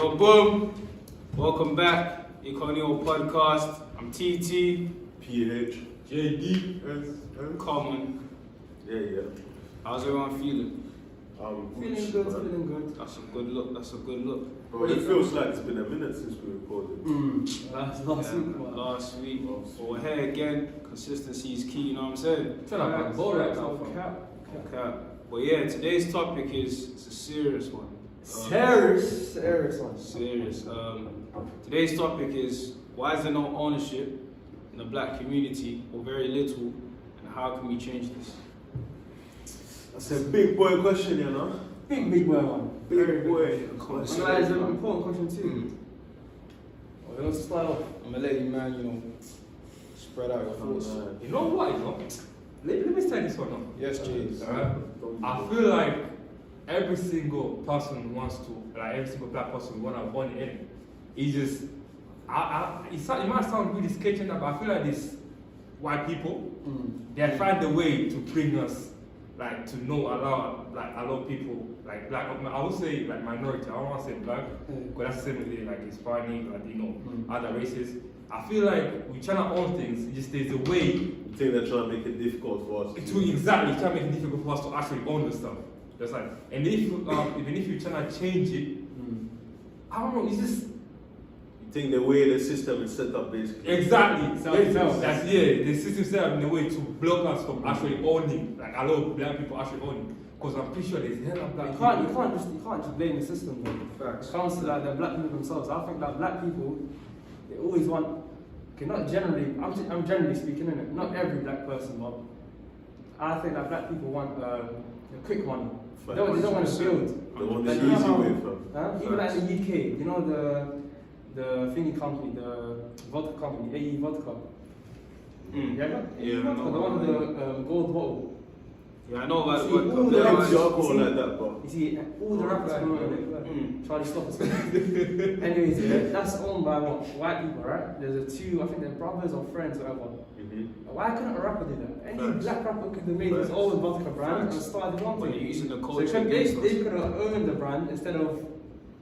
Yo, boom! Welcome back, Incognito podcast. I'm TT. PH. JD. Yes. Common. Yeah. How's everyone feeling? Feeling good. That's a good look. Bro, it feels like it's been a minute since we recorded. That's last week. Man. Last week. But we're here again. Consistency is key, you know what I'm saying? Okay. But yeah, today's topic is it's a serious one. Serious one. Serious. Today's topic is why is there no ownership in the black community, or very little, and how can we change this? That's a big boy question, you know? Big boy one. Big boy And question. that is an important question too. Well, let's start off. I'm gonna let you, man, spread out your thoughts. You know what, Let me say this one up. Yes, James. I feel like every single person wants to, like every single black person want to born in it. It's just, it might sound really sketchy, but I feel like these white people, they're finding a way to bring us, like, to know, allow people, like black, I would say like minority, I don't want to say black, because that's the same with like Hispanic, Latino, other races. I feel like we're trying to own things, it's just there's a way. You think they're trying to make it difficult for us? Exactly, trying to make it difficult for us to actually own the stuff. That's like, and if even if you're trying to change it, I don't know, it's just. You think the way the system is set up basically? Exactly. The system set up in a way to block us from actually owning, like allow black people actually owning. Because I'm pretty sure there's hell of black people. You can't just blame the system though. Facts. It comes to like the black people themselves. I think that black people, they always want, okay, not generally, I'm generally speaking, innit? Not every black person, but I think that black people want the quick money. They don't want to build. They want the Like, easy way from. Even like the UK, you know the thingy company, the vodka company, AE Vodka. Yeah, I know. the one with the gold bottle. Yeah, I know about See, the all They the don't rappers- use alcohol you see- like that, but. You see, all the rappers promoting it. Charlie Stoppers. Anyways, that's owned by what? White people, right? There's I think they're brothers or friends, whatever. Why couldn't a rapper do that? Any Facts. black rapper could have made his own vodka brand and started his own When thing. you're using the So culture they against us. could have owned the brand instead of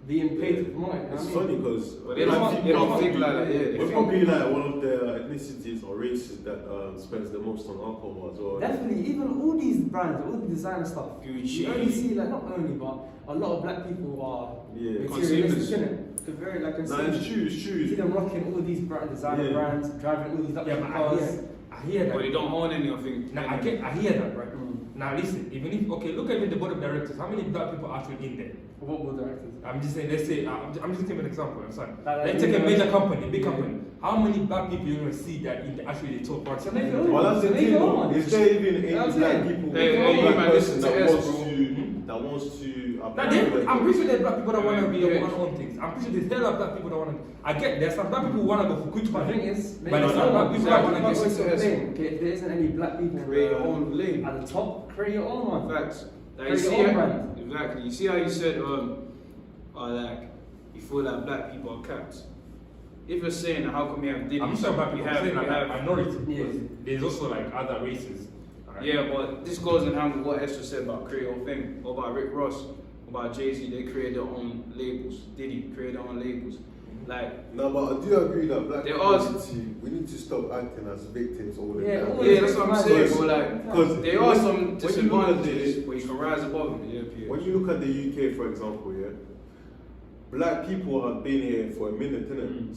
being paid to promote it. It's funny because But they don't think like that, yeah. They we're think- probably like one of the ethnicities or races that spends the most on alcohol as well. Definitely, even all these brands, all the designer stuff, Gucci. you only see, like, not only, but a lot of black people are Yeah. materialistic, innit? They're very, like, No, it's true, it's You see true. them rocking all these designer Yeah. brands, driving all these luxury Yeah, but cars. I hear that. But they don't own any of it. Now, I hear that, right? Now listen, even if, okay, look at even the board of directors, how many black people are actually in there? What board directors? I'm just saying, let's say, I'm just giving an example, I'm sorry. Like Let's take a big major company, big Yeah. company. How many black people you're going to see that in actually the top part? So make your own. Well, that's the Make thing, your though. own. Is there even any That's black it. people, Hey, or black man, person listen that to wants us, bro. to Now, I'm pretty sure there's black people that want to be Yeah. want to own things. I'm pretty sure there's hell of black people that want to. I get there's some black people who want to go for quick But the money. thing is, But it's not black people that want to get success. Okay, if there isn't any black people Create your own lane. at the top, create your own one. Facts. Like, Create your own brand. Exactly. You see how you said, like, you feel like black people are capped. If you're saying, how come we have Diddy? I'm sure black we people have, saying we like have, minority. Yeah. There's also like other races. Alright? Yeah, but this goes in hand with what Esther said about create your own thing. What about Rick Ross? What about Jay-Z? They create their own labels. Diddy create their own labels. Like, No, but I do agree that black There are- community, we need to stop acting as victims all the Yeah, time. always. yeah, that's what I'm saying. But like, Because there are some when you look at disadvantages this, where you can rise above them. Yeah, Pierre. when you look at the UK, for example, yeah, black people have been here for a minute, innit?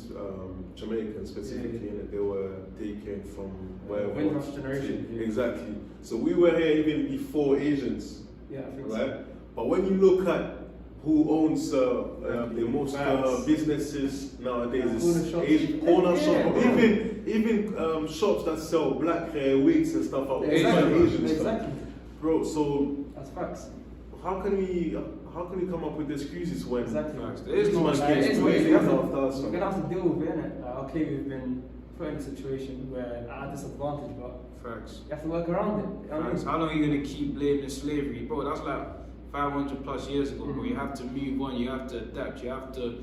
Jamaican specifically, innit? They were taken from wherever. Windrush generation, yeah. Exactly. So we were here even before Asians, Yeah, I think right? so. But when you look at who owns the most Facts. businesses nowadays, Corner is shops. Asian corner Yeah. shop, even shops that sell black hair wigs and stuff are Yeah, owned by Exactly. Asian stuff. Exactly. Bro, so That's facts. how can we come up with excuses when Exactly. Facts. There is no Like, excuse. it is way what it is. after us? We're gonna have to deal with it, innit? Like, okay, we've been put in a situation where at a disadvantage, but Facts. you have to work around it. You know what I Facts. mean? How long are you gonna keep blaming slavery, bro? That's like 500 plus years ago, bro. You have to move on. You have to adapt. You have to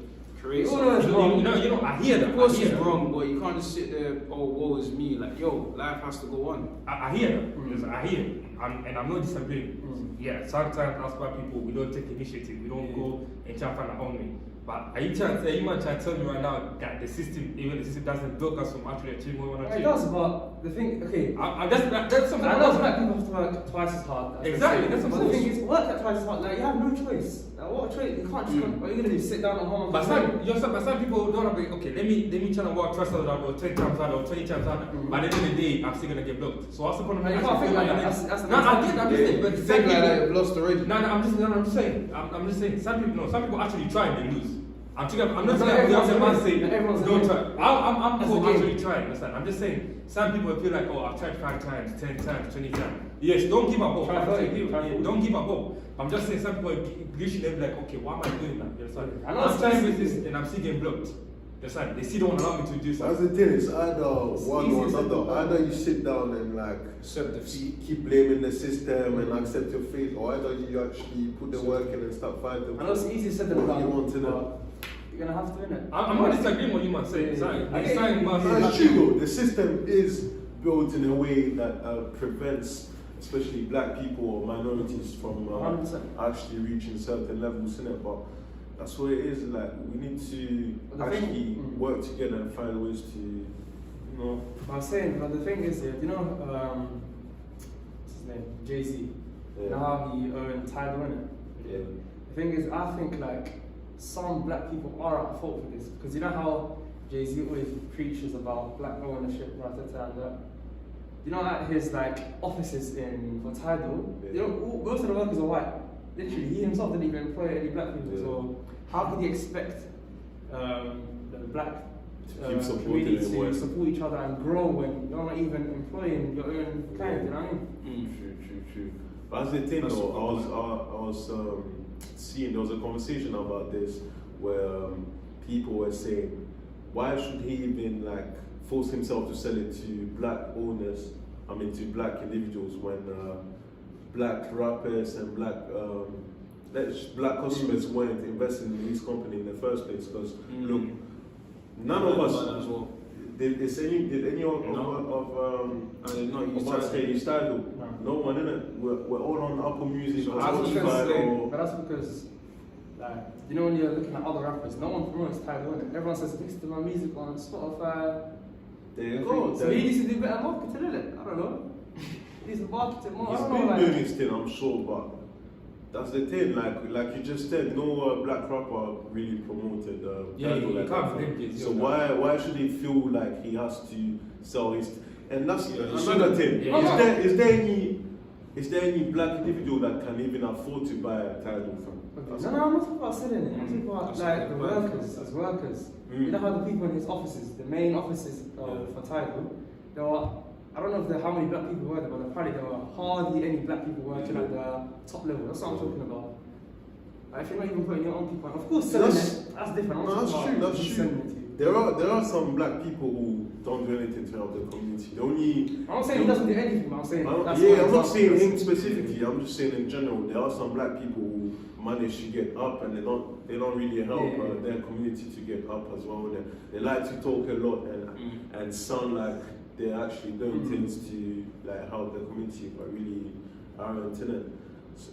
create You all know it's something. wrong. You know, I hear that. Of course I hear it's that. wrong, but you can't just sit there, oh, woe is me. Like, yo, life has to go on. I hear that. Yes, I hear it. And I'm not disagreeing. Yeah, sometimes as black people, we don't take initiative. We don't go and try to find our own way. But are you trying to say, you might try to tell me right now that the system, even the system doesn't block us from actually achieving what we want to It achieve? does, but the thing, okay. That's something. I know black people have to work twice as hard. Exactly, that's But what the I'm thing is, work that twice as hard. Like, you have no choice. Like, what a choice? You can't just. What are you gonna do? Sit down at home? But some people don't have to, okay, let me try to work twice as hard or 10 times harder or 20 times harder. But at the end of the day, I'm still gonna get blocked. So what's the point of You can't think like that. That's no, I get I'm just saying, but You some think like that, people, you've lost already. I'm just saying, some people actually try and they lose. I'm not saying Everyone's I'm a saying win. Everyone's a don't win. try. I'm That's for the game. actually trying, understand? I'm just saying, some people feel like, oh, I've tried 5 times, 10 times, 20 times. Yes, don't give up hope. Try I'm 30, saying people, try 40. don't give up hope. I'm just saying some people are glitching them like, okay, why am I doing that? You understand? I know I'm it's trying easy. with this and I'm still getting blocked. You understand? They still don't allow me to do That's something. the thing, it's either one easy or to another. do. Either you sit down and like Accept defeat. keep blaming the system and accept your fate, or either you actually put the work in and start fighting. I know it's easy said than What done. you want to know. but you're gonna have to, innit? I'm not disagreeing with what you might say. It's like, I it's get like, you. man, No, it's true though. The system is built in a way that prevents, especially black people or minorities, from 100%. actually reaching certain levels in it. But that's what it is. Like we need to But the thing- actually work together and find ways to, you know. I'm saying, but the thing is, yeah, you know, what's his name? Jay-Z. You know how he earned Tidal, innit? Yeah. The thing is, I think like some black people are at fault for this because you know how Jay-Z always preaches about black ownership, and that. You know, at his like offices for Tidal, you know, most of the workers are white. Literally, he himself didn't even employ any black people. Yeah. So how could he expect the black To keep supporting community and to work. support each other and grow when you're not even employing your own kind? You know what I mean? True. But as the thing That's though, what I was seeing there was a conversation about this where people were saying, why should he even like force himself to sell it to black owners? I mean, to black individuals when black rappers and black customers weren't investing in this company in the first place? Because look, none of us. As well. Did any of us use Tidal? No one, innit? We're all on Apple Music So or how do you Spotify explain- or... But that's because, like, you know, when you're looking at other rappers, no one promotes Tidal, innit? Everyone says, listen to my music on Spotify. There you go. So he needs to do better marketing, innit? I don't know. He needs to market it more. I He's don't know, been like, doing his thing, I'm sure, but that's the thing. Like you just said, no black rapper really promoted Yeah, Tidal you like can't that. blame it, So yeah. why should he feel like he has to sell his? And that's Yeah, another thing. yeah. Is there any black individual that can even afford to buy a Tidal from? Okay. No, I'm not talking about selling it. I'm talking about That's like the what I'm workers as workers. Mm. You know how the people in his offices, the main offices for Tidal, there were, I don't know if how many black people were there, but apparently there were hardly any black people working at the top level. That's what I'm talking about. Like, if you're not even putting your own people on, of course selling that's different. I'm No, not that's talking true. about That's just true. selling it to you. There are some black people who don't do anything to help the community. The only I'm not saying he doesn't do anything, but I'm saying that's yeah, one I'm not example. saying him specifically. I'm just saying in general. There are some black people who manage to get up, and they don't really help their community to get up as well. They like to talk a lot and sound like they're actually doing things to like help the community, but really aren't in it.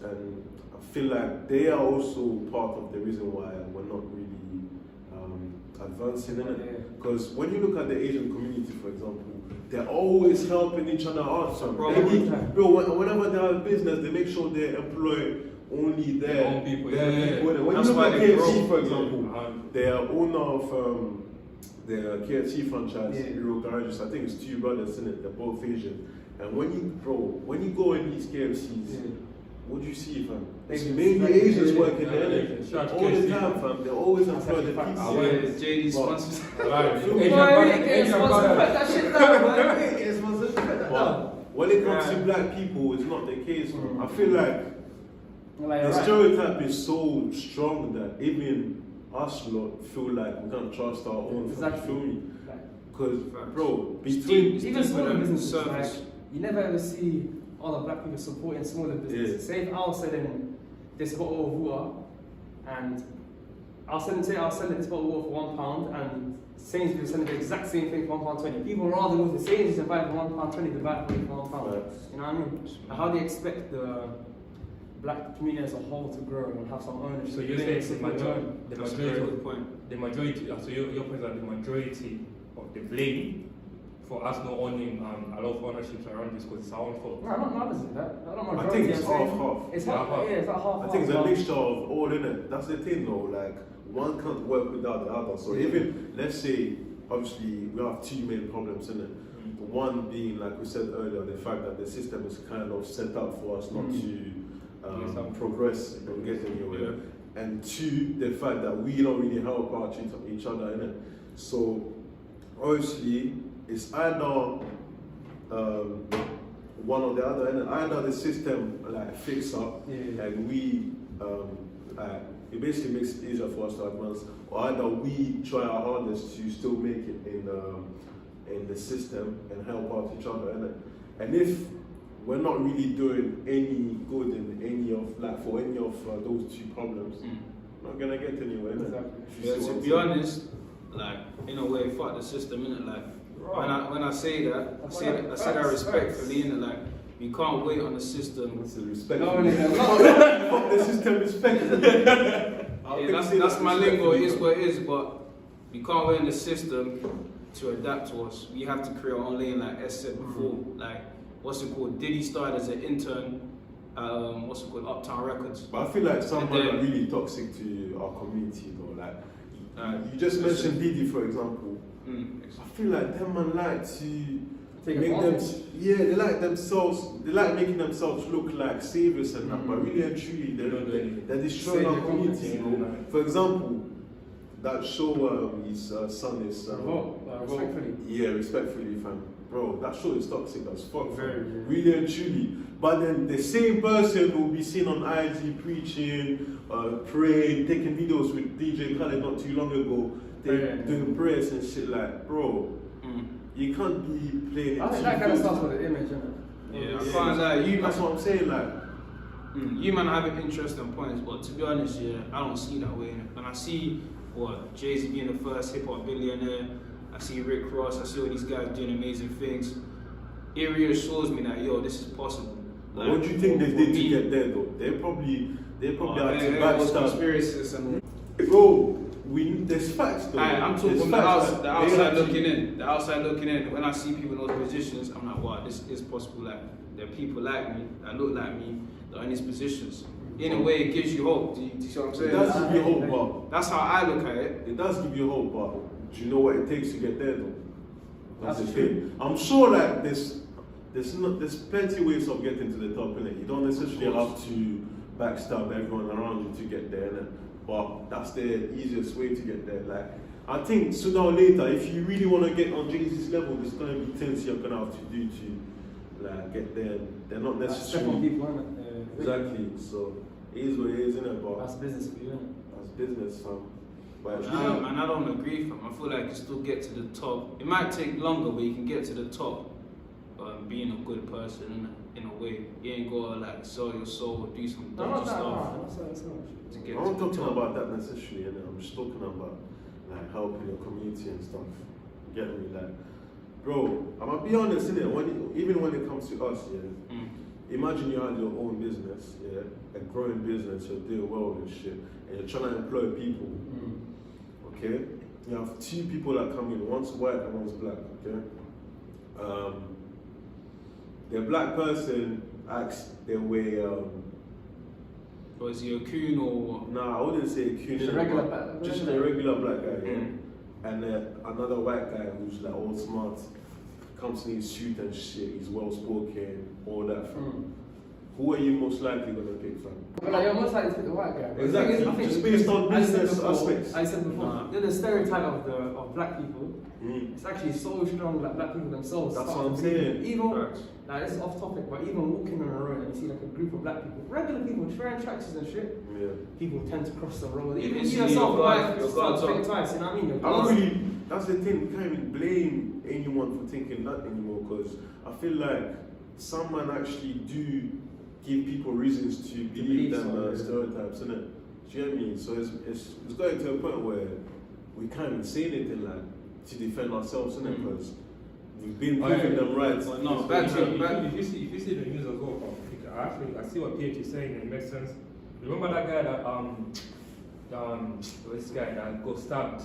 And I feel like they are also part of the reason why we're not really advancing in it. Because when you look at the Asian community, for example, they're always helping each other out. So whenever they have business, they make sure they employ only their own people. their Yeah. people. When That's you look why at they KFC, grow. for example, Yeah. they are owner of the KFC franchise, Yeah. Hero Garages. I think it's 2 brothers in it. They're both Asian. And when you go in these KFCs, what do you see, fam? It's Asians. mainly Asians working there, Yeah, innit? shout out to All the KFC. time, fam. They always employ the That's pizza. actually Yeah, JD sponsors. Right. Feel me? Asian Boy, brother- get Asian sponsor, brother. put that shit down, man. Get sponsor, put that down. But when it comes to black people, it's not the case, fam. I feel like Like, the right. stereotype is so strong that even us lot feel like we can't trust our own. Exactly. Feel me? Like, Because, bro, It's between deep. even smaller Deeper than businesses, surface. like, you never ever see other black people supporting smaller businesses. Yeah. Say if I was selling this bottle of water, and I'll sell this bottle of water for £1, and Sainsbury's was selling the exact same thing for £1.20. People rather go to Sainsbury's and buy it for £1.20 than buy it for £1. Right. You know what I mean? How do you expect the black community as a whole to grow and have some ownership. So you're saying the That's a very good point. the majority. So your point is that the majority of the blame for us not owning a lot of ownerships around this because it's our own fault. No, not necessarily that. I think it's half. It's half. Yeah, it's like half. I think it's a mixture of all in it. That's the thing though, like one can't work without the other. So even let's say obviously we have two main problems in it. One being, like we said earlier, the fact that the system is kind of set up for us not to progress and get anywhere. And two, the fact that we don't really help out each other in it. So obviously it's either one or the other, and either the system like fix up and we it basically makes it easier for us to advance, or either we try our hardest to still make it in the system and help out each other, and if we're not really doing any good in any of for any of those two problems, we're not gonna get anywhere. Exactly. Yeah, to be honest, like in a way, fuck the system, innit? Like when I say that, I say that respectfully, innit? Like we can't wait on the system. It's a respect. No, Fuck the system, respect. That's my lingo. It is what it is, but we can't wait on the system to adapt to us. We have to create our own lane, like S said before. Like, what's it called? Diddy started as an intern, what's it called? Uptown Records. But I feel like some men are really toxic to our community though. Like, you just mentioned Diddy, for example. I feel like them man like to make them, they like making themselves look like saviors and that, but really and truly, they're destroying our community, bro. For example, that show his son is respectfully, fam. Bro, that show is toxic as fuck, really and truly. But then the same person will be seen on IG preaching, praying, taking videos with DJ Khaled not too long ago, doing prayers and shit. Like, bro, you can't be playing. I think that kind of stuff for the image, isn't it? Yeah, I find that that's what I'm saying. Like, you man have an interesting points, but to be honest, I don't see that way. When I see Jay-Z being the first hip hop billionaire, I see Rick Ross, I see all these guys doing amazing things. It reassures me that this is possible. Like, what do you think they did to get there though? They probably had to backstab. Conspiracies and bro, there's facts though. I'm talking about the outside looking in. The outside looking in. When I see people in those positions, I'm like, wow, this is possible. Like, there are people like me that look like me that are in these positions. In a way, it gives you hope. Do you see what I'm saying? It does give you hope, but that's how I look at it. It does give you hope, but do you know what it takes to get there though? That's the thing. I'm sure like there's plenty of ways of getting to the top, innit? You don't necessarily have to backstab everyone around you to get there, innit? But that's the easiest way to get there. Like, I think sooner or later, if you really want to get on Jay-Z's level, there's going to be things you're going to have to do to like get there. They're not necessarily exactly. So it is what it is, innit? But that's business for you, innit? That's business, fam. And I don't agree, fam. I feel like you still get to the top. It might take longer, but you can get to the top. Being a good person in a way, you ain't gotta like sell your soul or do some dodgy stuff. I'm not talking about that necessarily, I'm just talking about like helping your community and stuff. Get me? Like, bro, I'm gonna be honest, innit? Even when it comes to us, imagine you had your own business, a growing business, you're doing well and shit, and you're trying to employ people. Okay, you have two people that come in, one's white and one's black. Okay. The black person acts their way. Or is he a coon or what? Nah, I wouldn't say a coon. Just a regular black guy. And another white guy who's like all smart, comes in his suit and shit. He's well spoken, all that. Who are you most likely gonna pick from? Well, you're most likely to pick the white guy. Exactly. I think just based on business aspects. I said before, the stereotype of black people. It's actually so strong that black people themselves. That's what I'm saying. Even now, this is off topic, but even walking on a road and you see like a group of black people, regular people wearing tracksuits and shit. People tend to cross the road. Even you yourself, think twice. You know what I mean? That's the thing. We can't even blame anyone for thinking that anymore, because I feel like some man actually do give people reasons to believe them stereotypes, innit? Do you know what I mean? So it's going to a point where we can't even say anything like to defend ourselves, innit? Because we've been proving them right. If you see the news as well, I see what PH is saying, and it makes sense. Remember that guy that this guy that got stabbed?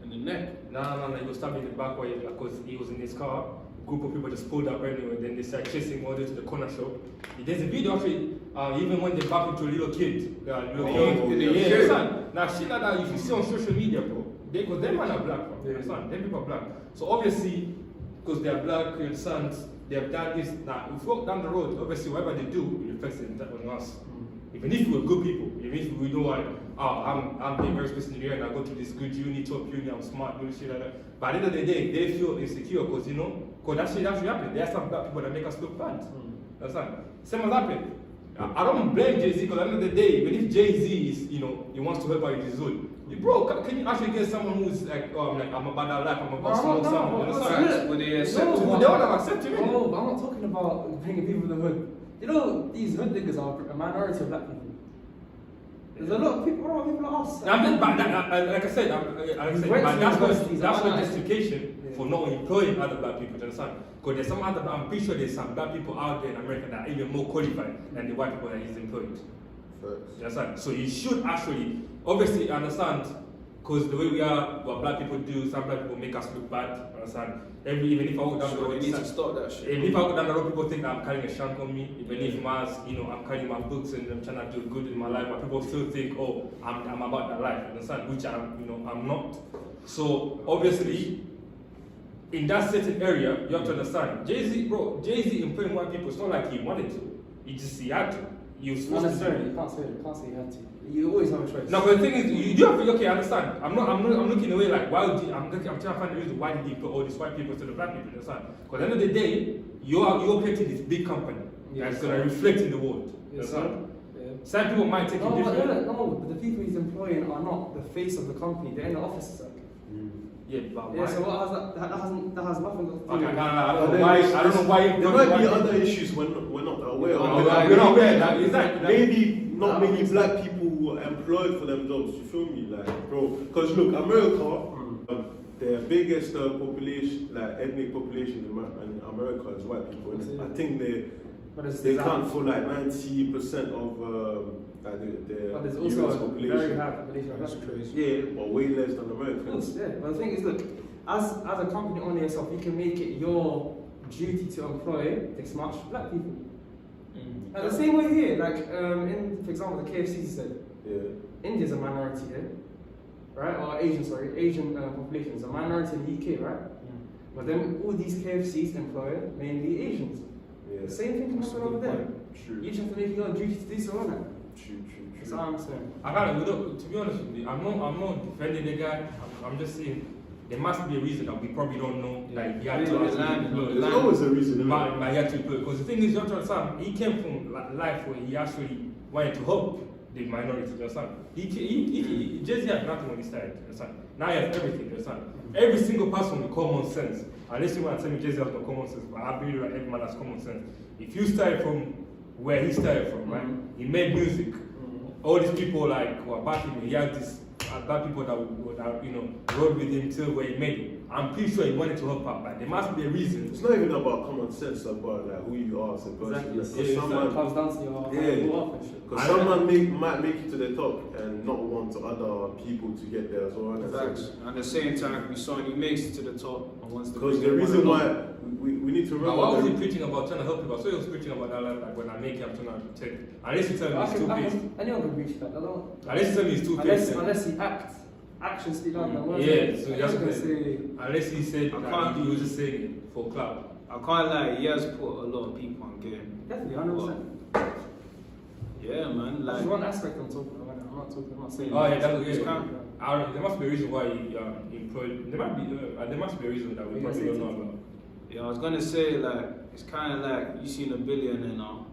In the neck. No, he got stabbed in the back because he was in his car. A group of people just pulled up anyway, then they started chasing him all the way to the corner shop. There's a video actually, even when they back into a little kid. Now shit like that, if you see on social media, bro, because them man are black, bro. You understand? Them people are black. So obviously, because they are black, your sons, they have done this. Now, if we walk down the road, obviously, whatever they do, it reflects it on us. Even if we're good people, even if we know like, I'm the very special in the area and I go to this good uni, top uni, I'm smart, doing shit like that. But at the end of the day, they feel insecure because, because that shit actually happened. There are some black people that make us look bad. That's right. Same as happened. I don't blame Jay-Z because at the end of the day, even if Jay-Z is, he wants to help out his own. Bro, can you actually get someone who's like, I'm about that life, I'm about smoke someone? Would they accept They it? would have accepted it. No, but I'm not talking about bringing people to the hood. These hood niggas are a minority of black people. There's a lot of people like us. Like I said, that's not justification for not employing other black people, do you understand? Because there's some other, I'm pretty sure there's some black people out there in America that are even more qualified than the white people that he's employed. You understand? So you should actually, obviously understand, because the way we are, what black people do, some black people make us look bad, understand? Even if I walk down the road, we need to stop that shit. If I walk down the road, people think that I'm carrying a shank on me. Even if I'm carrying my books and I'm trying to do good in my life, but people still think, oh, I'm about that life, understand? Which I'm not. So obviously, in that certain area, you have to understand. Jay-Z employing white people. It's not like he wanted to. He had to. He was Not forced to. necessarily. You can't say you had to. You always have a choice. No, but the thing is, you do have to. Okay, I understand. I'm looking away like why would I'm trying to find the reason why did he put all these white people to the black people. Understand? Because at the end of the day, you're creating this big company that's gonna reflect in the world. Understand? Some people might take it different. No, but the people he's employing are not the face of the company. They're in the office. Yeah, but why? Yeah, so what has that has nothing to do. Okay, I don't know why. I don't know why. There might be other issues we're not aware of. We're not aware. Maybe not many black people who are employed for them jobs. You feel me, like, bro? Because look, America, their biggest population, like ethnic population in America is white people. I think they count for like 90% of But there's the also US a population. very high population. That's crazy. Yeah, but way less than Americans. Yeah, but the thing is, look, as a company owner yourself, you can make it your duty to employ this much black people. And the same way here, like for example, the KFC said, India's a minority here, right? Or Asian population is a minority in the UK, right? But then all these KFCs employ mainly Asians. Yeah. The same thing can happen over there. True. You just have to make it your duty to do so, isn't it? True. That's what I'm saying. To be honest with you, I'm not defending the guy. I'm just saying there must be a reason that we probably don't know. Like he had to There's always a reason. but he had to employ. Because the thing is, you have to understand, he came from life where he actually wanted to help the minority. Understand? Jay-Z had nothing when he started. Understand? Now he has everything. Understand? Every single person with common sense. Unless you want to tell me Jay-Z has no common sense, but I believe that every man has common sense. If you started from where he started from, right? He made music. All these people who are backing him, he had these black people that rode with him till where he made it. I'm pretty sure he wanted to help out, but there must be a reason. It's not even about common sense, it's about like who you are as a person. Exactly. Because someone comes down to your and shit. Because someone might make it to the top and not want other people to get there as well. Facts. At the same time, we saw he makes it to the top and wants to. Because the reason why we need to remember. Why was he preaching about trying to help people? So he was preaching about that, like when I make it, I'm trying to take. Unless you tell me he's two-faced. Anyone can reach that. Unless you tell me he's two-faced. Unless he acts. Actions speak louder than words. Yeah, so that's gonna say. Unless he said that he was just saying it for clout. I can't lie, he has put a lot of people on game. Definitely, 100%. Yeah, man. That's Like one aspect I'm talking about. I'm not saying. Oh yeah, that's It's okay. kind There must be a reason why he employed. There must be a reason that we probably don't know about. Yeah, I was gonna say it's kind of like you seen a billionaire now,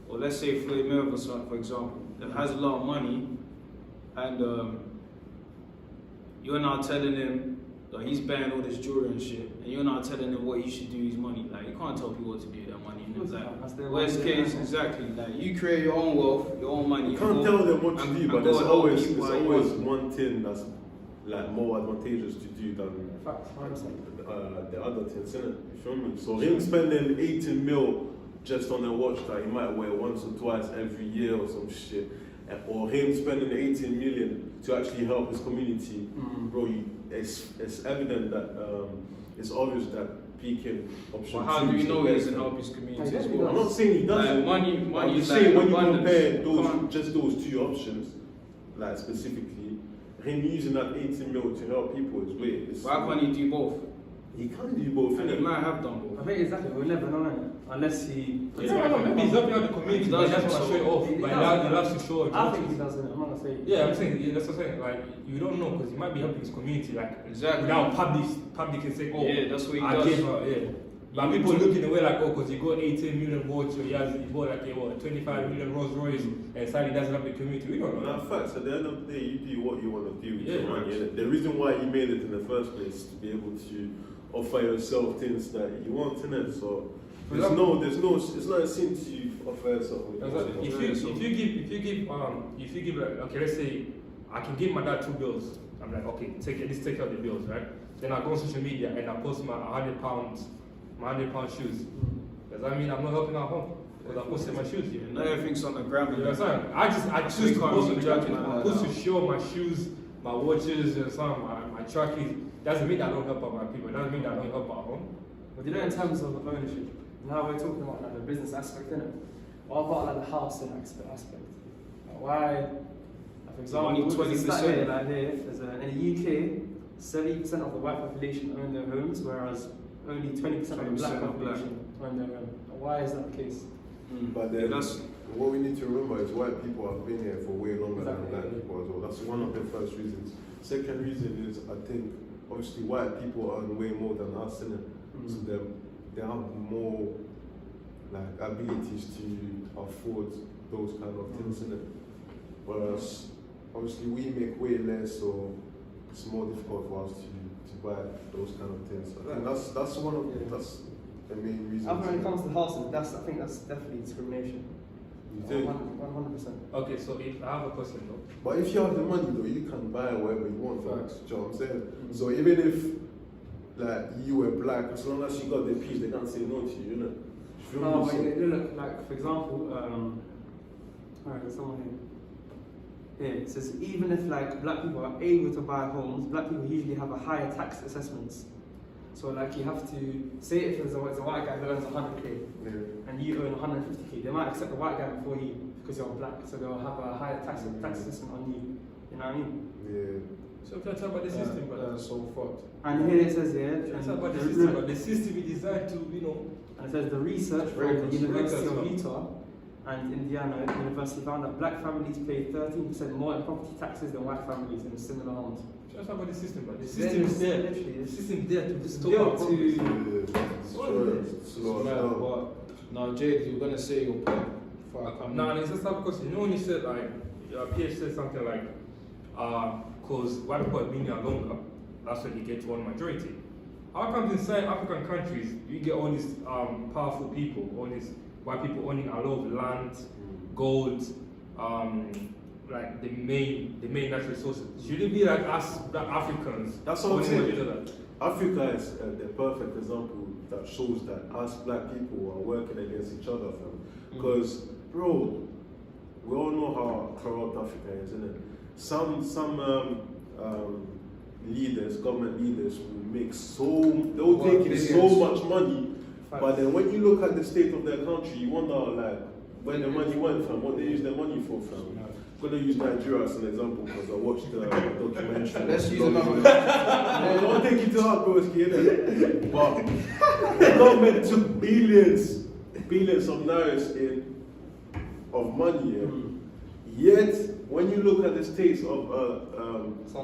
or let's say Floyd Mayweather, for example, that has a lot of money, and you're now telling him that he's buying all this jewelry and shit, and you're not telling him what he should do with his money. Like you can't tell people what to do with that money. And it's like worst case, exactly. Like you create your own wealth, your own money. You can't tell them what to do, but there's always one thing that's like more advantageous to do than the other things, isn't it? You feel me? So him spending 18 mil just on a watch that he might wear once or twice every year or some shit, or him spending 18 million to actually help his community, bro, it's evident that it's obvious that peaking option. But how do you know he doesn't help his community as well? I'm not saying he doesn't. Like, money I'm is saying like when you compare abundance. just those two options, like specifically, him using that 18 mil to help people is weird. Why can't he do both? He can do both. And he innit? might have done both. I think exactly, we'll never know innit? Unless he. No, maybe he's helping out the community, but he doesn't want to show it off. He But does. he loves to show it. I think he does it. I'm not gonna say. Yeah, I'm saying, that's what I'm saying. Like, you don't know because he might be helping his community, like, Exactly. without public can say, oh, Yeah, that's what he I does. gave her, yeah. But You people need to- looking away like, oh, because he got 18 million votes, so he bought like a 25 million Rolls Royce, and sadly doesn't have the community. We don't know. Now, facts, at the end of the day, you do what you want to do with Yeah, your money. right. innit? The reason why you made it in the first place is to be able to offer yourself things that you want, innit? So it's not a sin to offer yourself. If you give like, okay, let's say I can give my dad 2 bills. I'm like, okay, take out the bills, right? Then I go on social media and I post my £100 shoes. Does that mean I'm not helping at home? Because I posted my shoes. Yeah, not everything's on the ground. You understand? I choose to can't post be on the judging ground. I like post that. to show my shoes, my watches, and some my trackies. Doesn't mean that I don't help out my people. It doesn't mean that I don't help out at home. But you know, in terms of ownership, now we're talking about like the business aspect, innit? What about like the housing aspect? Like, why? Like, for example, Only there's a 20%. stat here, like here, in the UK, 70% of the white population own their homes, whereas only 20% of the 20% black of black. population own their home. Why is that the case? But then, what we need to remember is white people have been here for way longer than Exactly. black people as well. That's one of the first reasons. Second reason is, I think, obviously white people earn way more than us, innit? So they have more like abilities to afford those kind of things, innit? Whereas obviously we make way less, so it's more difficult for us to buy those kind of things. I think that's one of that's the main reasons. And when it comes to housing, I think that's definitely discrimination. You think? 100%. Okay, so if I have a question though. But if you have the money though, you can buy whatever you want. Facts. Do you know what I'm saying? So even if like you were black, as long as you got the piece, they can't say no to you, innit? No, but you look, like, for example, alright, there's someone here. Here, it says, even if like black people are able to buy homes, black people usually have a higher tax assessments. So like you have to, say if there's a white guy who earns 100k, and you earn 150k, they might accept the white guy before you, because you're black, so they'll have a higher tax assessment on you. You know what I mean? Yeah. So if you talk about the system, but so fucked. And here it says here, Let's talk about the system, but the system is designed to, and it says the research Very from the University of conservative. Utah and Indiana University found that black families pay 13% more in property taxes than white families in similar homes. let's talk about the system, but the system is there. Literally, The system is there to it's stop built our to. Slow down. No, Jade, you're gonna say your point before I come No, in. and it's just not because when you said like PH said something like because white people have been here longer, that's when you get to one majority. How comes inside African countries you get all these powerful people, all these white people owning a lot of land, gold, like the main natural resources? Should it be like us black Africans? That's what I'm owning saying. each other? Africa is the perfect example that shows that us black people are working against each other, fam. Because, bro, we all know how corrupt Africa is, isn't it? Some leaders, government leaders, they'll take in so much money, but then when you look at the state of their country, you wonder like where the money went from, what they use their money for, fam. I'm gonna use Nigeria as an example because I watched the documentary. Let's use another. I don't take you to heart, bro, it's kidding. But the government took billions of naira of money, yet when you look at the states of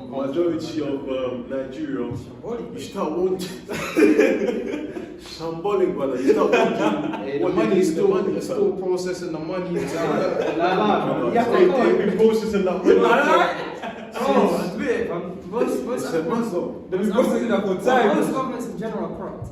majority of Nigeria, you start wondering. Shambolic, brother. You start wondering. Hey, the money is still processing the money. They've been processing that money. Oh, it's weird, man. Most They've been processing that for time. most governments in general are corrupt.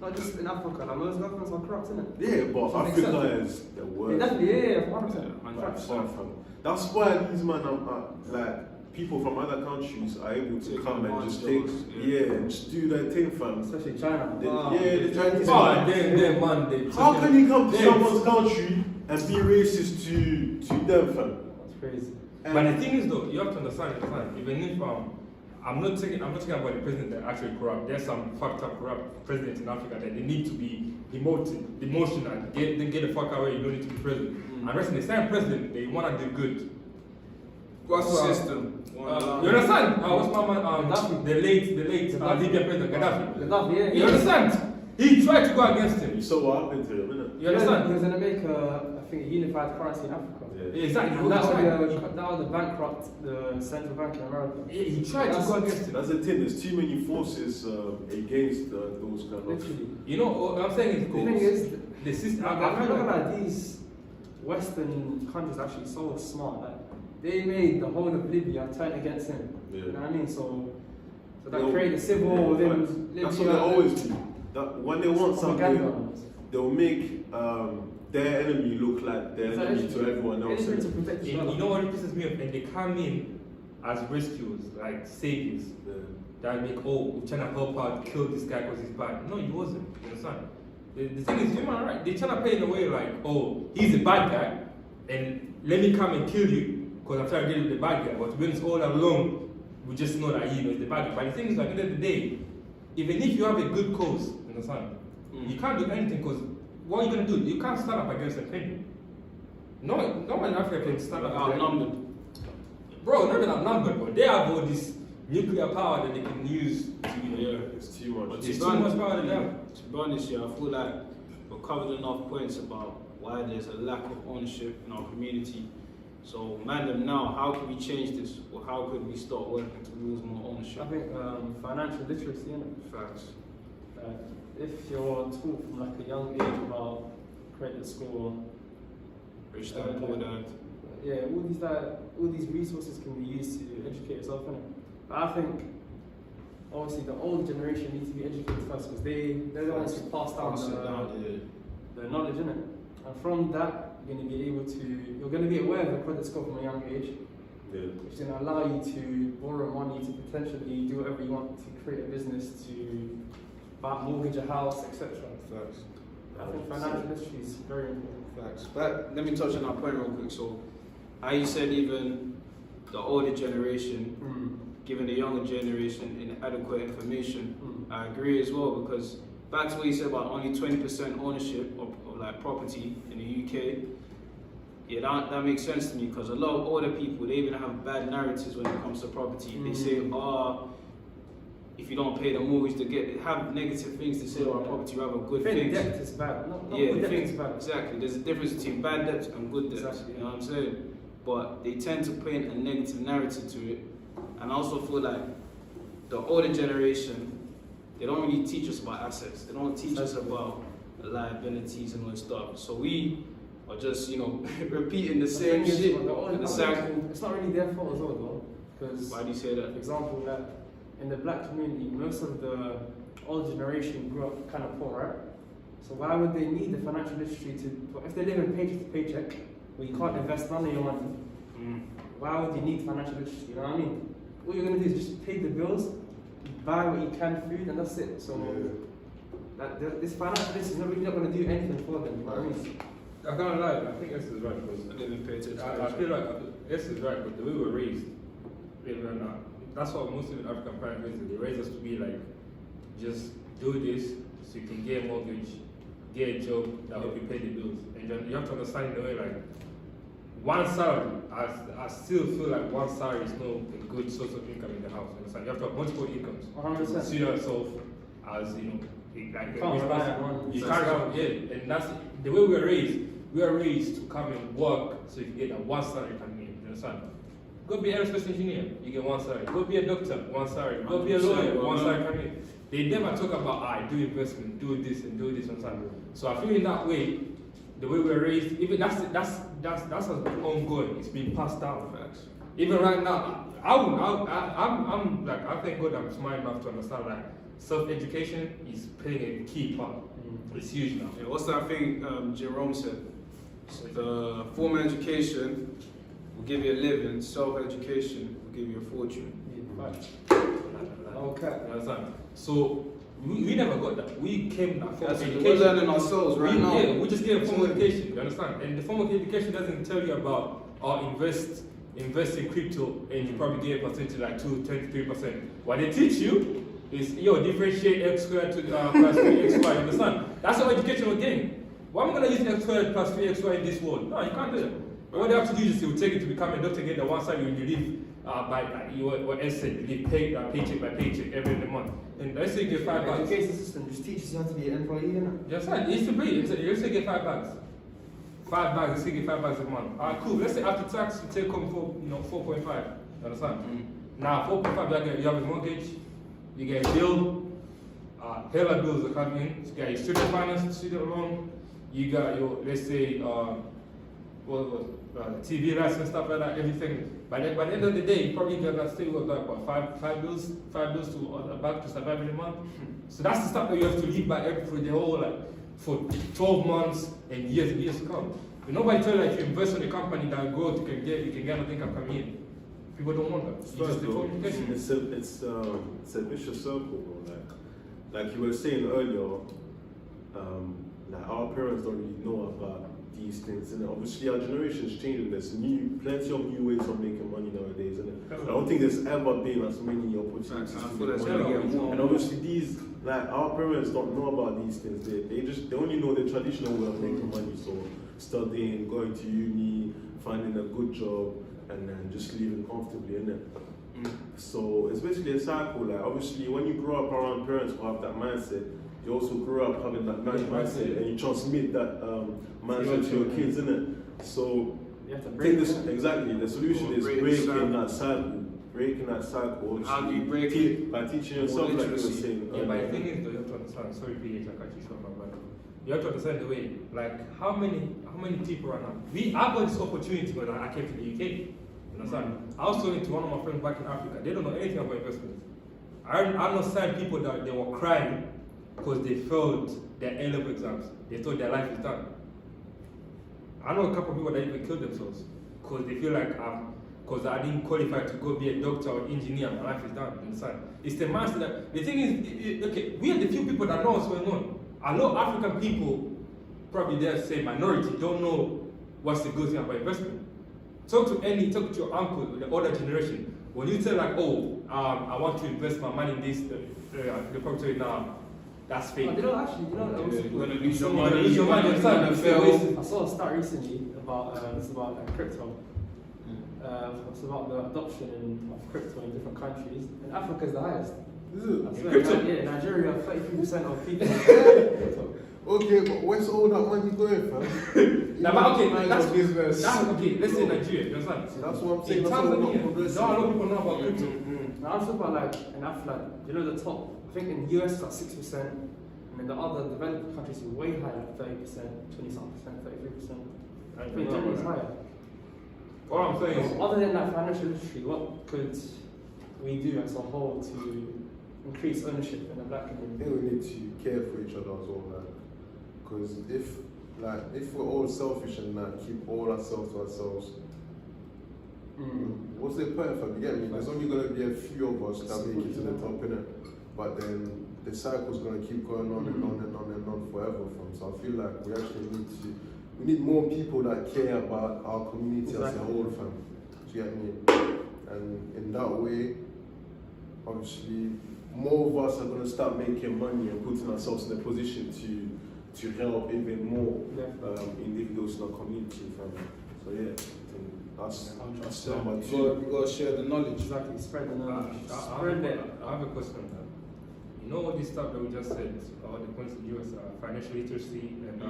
Not just in Africa, like most governments are corrupt, isn't it? Yeah, but Doesn't make Africa sense. is the Yeah, worst. definitely, yeah, 100%. That's why these men are like people from other countries are able to Take come and advantage just of take, us, and just do their thing, fam. Especially China. The Chinese. Oh, they man, they. How can you come to they- someone's country and be racist to them, fam? That's crazy. But the thing is, though, you have to understand, even if I'm not talking about the president that actually corrupt. There's some fucked up corrupt presidents in Africa that they need to be demoted and get the fuck away. You don't need to be president. And rest the same president, they want to do good. What's the system? You understand? What's my man? Gaddafi. The late Libyan president Gaddafi. Gaddafi, yeah. You understand? He tried to go against him. You saw what happened to him, innit? You understand? He was going to make a unified currency in Africa. Yeah. Exactly. And that would bankrupt the central bank in America. He tried to go against him. That's the thing. There's too many forces against those kind of. Literally. You know what I'm saying is, The thing is, the system. I feel like these Western countries are actually so smart. Like, they made the whole of Libya turn against him. Yeah. You know what I mean? So that They'll- created a civil war within Libya. That's what they always do. That when they want Propaganda. something, they'll make their enemy look like their enemy to everyone else. Anything to protect each other. You know what pisses me off? And they come in as rescuers, like saviors. Yeah. That make, we're trying to help out, kill this guy because he's bad. No, he wasn't. You understand? The thing is, human right? They're trying to play in a way like, he's a bad guy, and let me come and kill you because I'm trying to deal with the bad guy. But when it's all along, we just know that he's the bad guy. But the thing is, like, at the end of the day, even if you have a good cause, you understand? You can't do anything because what are you going to do? You can't stand up against a penny. No one in Africa can stand up against Outnumbered. Bro, not even outnumbered, but they have all this nuclear power that they can use to, It's too much. But it's too much power to them. To be honest, I feel like we've covered enough points about why there's a lack of ownership in our community. So, madam, now, how can we change this? Or how could we start working towards more ownership? I think financial literacy, innit? Facts. If you're taught from like a young age about credit score, Rich dad, poor dad. yeah, all these resources can be used to educate yourself, innit? But I think obviously the old generation needs to be educated first because they're the ones who pass down Pass it down, the knowledge, innit? And from that, you're going to be aware of the credit score from a young age, Yeah. which is going to allow you to borrow money to potentially do whatever you want to create a business, to mortgage a house, etc. Facts. I think financial literacy is very important. Facts. But let me touch on that point real quick. So, how you said even the older generation, giving the younger generation inadequate information, I agree as well because back to what you said about only 20% ownership of like property in the UK. Yeah, that makes sense to me because a lot of older people, they even have bad narratives when it comes to property. They say, if you don't pay the mortgage, they have negative things to say about property rather than good things. Debt is bad. Not Yeah, all the debt thing, is bad. exactly. There's a difference between bad debt and good debt. Exactly. You know what I'm saying? But they tend to paint a negative narrative to it. And I also feel like the older generation, they don't really teach us about assets. They don't teach us about liabilities and all that stuff. So we are just, repeating the same thing is, shit, the cycle. It's not really their fault as well, though. Because, Why do you say that? for example, that in the black community, most of the old generation grew up kind of poor, right? So why would they need the financial literacy if they live in paycheck to paycheck, where you can't invest none of your money, why would you need financial literacy? You know what I mean? All you're going to do is just pay the bills, buy what you can food, and that's it. So this financial literacy is not really going to do anything for them. You know what I mean? I can't lie, I think this is right because I didn't pay attention. I feel like this is right, but the way we were raised, that's what most of the African parents raised. They raised us to be like, just do this so you can get a mortgage, get a job that help you pay the bills. And then you have to understand in a way like, one salary, I still feel like one salary is not a good source of income in the house. Understand? You have to have multiple incomes. 100%. To see yourself as, like Can't rely on one. you can't rely on, and that's the way we were raised. We are raised to come and work so you can get that one salary coming in. You understand? Go be an aerospace engineer, you get one salary. Go be a doctor, one salary. Go be a lawyer, one salary coming in. They never talk about do investment, do this and do this one time. So I feel in that way, the way we were raised, even that's has been ongoing. It's been passed down. Facts. Even right now, I'm like I thank God I'm smart enough to understand that self-education is playing a key part. It's huge now. Yeah, what's that thing Jerome said? The formal education will give you a living. Self-education will give you a fortune. Okay. You understand? So we never got that. We came that form of We're education. learning ourselves right now. Yeah, we just get a form of education. You understand? And the form of education doesn't tell you about invest in crypto and you probably get a percentage like 23%. What they teach you is differentiate x squared to plus 3xy. You understand? That's our educational game. Why am I going to use x squared plus 3xy in this world? No, you can't do that. What they have to do is you take it to become a doctor, get the one side you live by your essay, you live paycheck by paycheck every month. And let's say you get $5. The education system just teaches you how to be an employee, innit? That's right. It's to be. Let's say you get $5. Let's say you get $5 a month. Alright, cool. Let's say after tax you take home 4.5. You understand? Now 4.5 you have a mortgage, you get a bill, hella bills are coming in. You got your student finance, student loan, you got your let's say TV license, stuff like that, everything. By the end of the day, you probably gonna stay with like what five bills to back to survive in a month. So that's the stuff that you have to live by for the whole for 12 months and years to come. But nobody tell you if you invest in a company that growth you can get another income coming in. People don't want that. It's a vicious circle, bro. Like you were saying earlier, like our parents don't really know about these things, and obviously our generation's changing. There's plenty of new ways of making money nowadays, and I don't think there's ever been as many opportunities to make money. And obviously our parents don't know about these things. They only know the traditional way of making money. So studying, going to uni, finding a good job, and then just living comfortably, innit? So it's basically a cycle. Like obviously, when you grow up around parents who have that mindset, you also grow up having that mindset, and you transmit that mindset to your kids, innit? So you have to break this. Exactly. The solution is breaking that cycle. Breaking that cycle. How do you break it? By teaching yourself, like you were saying. Yeah, but the thing is, though, you have to understand. Sorry, PH, I cut you short, my brother. You have to understand the way. Like, how many people right now? I got this opportunity when I came to the UK. You understand? I was talking to one of my friends back in Africa. They don't know anything about investments. I know some people that they were crying because they failed their A-level exams. They thought their life is done. I know a couple of people that even killed themselves because they feel like because I didn't qualify to go be a doctor or engineer, my life is done. Inside, it's the mindset that the thing is, okay, we are the few people that know what's going on. A lot of African people, probably dare say minority, don't know what's the good thing about investment. Talk to your uncle, the older generation. When you tell like, I want to invest my money in this, they'll probably tell you, nah, that's fake. You're gonna lose your money. Lose your money. I saw a stat recently about crypto. It's about the adoption of crypto in different countries, and Africa is the highest. Is it? I swear, Nigeria, 33% of people have crypto. Okay, but where's all that money going, fam? That's business. okay. Let's say Nigeria. You understand? That's what I'm saying. In Tanzania, not a lot of people know about crypto. Now I'm talking about in Africa, the top. I think in the US it's like 6%, and in the other developed countries it's way higher, like 30%, 20-something%, 33%. I think generally it's higher. What I'm saying is, other than that financial literacy, what could we do as a whole to increase ownership in the black community? I think we need to care for each other as well, man. Because if we're all selfish and keep all ourselves to ourselves, what's the point if I get me? There's only going to be a few of us that make it to the top, innit? But then the cycle's going to keep going on and on and on and on forever. So I feel like we actually need more people that care about our community as a whole, fam. Do you get me? And in that way, obviously, more of us are going to start making money and putting ourselves in a position to help even more individuals in our community, fam. So yeah, that's number two. We got to share the knowledge. Exactly, spread the knowledge. I have a question on that. You know all this stuff that we just said, all the points in the US, financial literacy and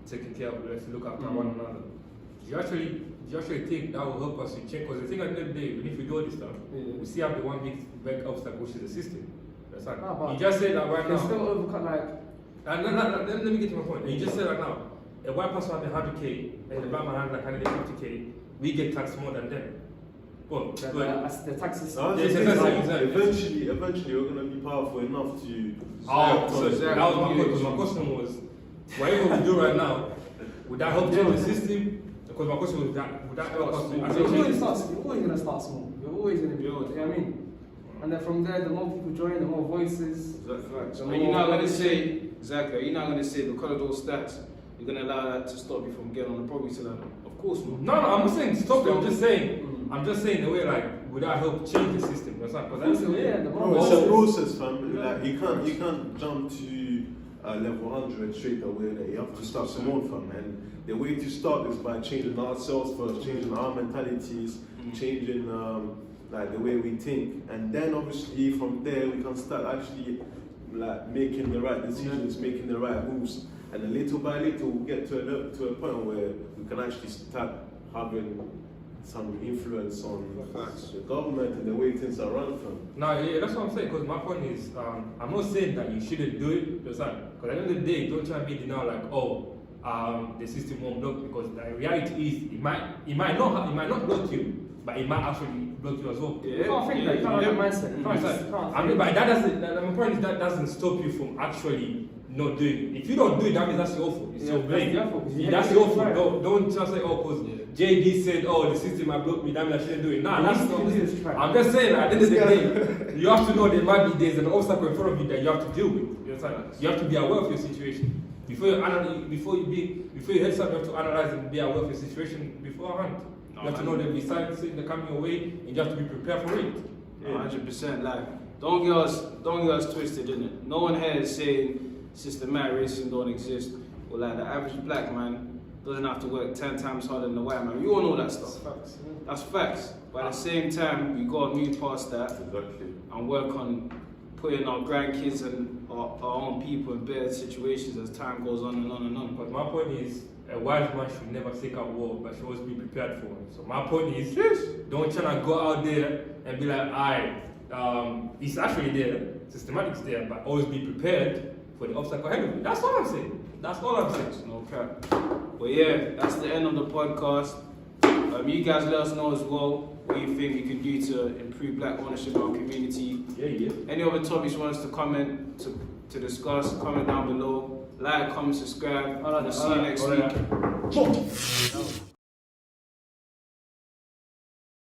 taking care of, let's look after one another. Do you actually think that will help us to change? Because the thing at the end of the day, even if we do all this stuff, we still have the one big obstacle, which is the system. That's right. You just said that right now. Still overcut let me get to my point. You just said right now, a white person having 100K and a black man having like 150K, we get taxed more than them. Well, the taxes. Eventually, we're going to be powerful enough to. So that was my question. My question was, whatever we do right now, would that help change the system? The because my question was would that help us? Start You're actually always, change? you're always going to start small. You're always going to build. You know what I mean? And then from there, the more people join, the more voices. Facts. the Are you more not going to voices. say, exactly, are you not going to say because of those stats, you're going to allow that to stop you from getting on the property ladder? Of course not. No, I'm not saying stop it. I'm just saying. Mm. I'm just saying the way like would that help change the system? You understand? Because Also, yeah, the more No, it's a voices. process, fam. Like you can't jump to level 100 straight away. There, you have to start small, fam. And the way to start is by changing ourselves first, changing our mentalities, changing like the way we think, and then obviously from there we can start actually like making the right decisions, making the right moves, and then little by little we'll get to a point where we can actually start having some influence on the government and the way things are run from. no, yeah, that's what I'm saying. Because my point is, I'm not saying that you shouldn't do it. You understand? Because at the end of the day, don't try and be denial like, oh, the system won't block, because the reality is it might not block you, but it might actually block you as well. You can't think that. You can't have that mindset. You can't Exactly. can't I mean, but that doesn't. My point is that doesn't stop you from actually not doing it. If you don't do it, that means that's your fault. It's Yeah, your blame. that's your fault, 'cause you That's hate your it. fault. Don't just say, oh, because JD said, oh, the system might block me, that means I shouldn't do it. Nah, that's not it. I'm just saying, at the end of the day, you have to know there might be there's an obstacle in front of you that you have to deal with. You understand? You have to be aware of your situation. Before you head something, you have to analyze and be aware of your situation beforehand. You have to know there'll be signs that coming your way, and you have to be prepared for it. 100%. Like, don't get us twisted, innit? No one here is saying systematic racism don't exist, or like the average black man doesn't have to work 10 times harder than the white man. You all know that stuff. Facts, yeah. That's facts. But at the same time, we gotta move past that Exactly. and work on putting our grandkids and our own people in better situations as time goes on and on and on. But my point is, a wise man should never seek out war, but should always be prepared for it. So my point is, don't try to go out there and be like, it's actually there, systematic's there, but always be prepared for the obstacle ahead of you. That's all I'm saying. That's all I'm saying. No cap. But yeah, that's the end of the podcast. You guys let us know as well what you think we can do to improve black ownership in our community. Yeah. Any other topics you want us to comment, to discuss, comment down below. Like, comment, subscribe. We'll see you next week.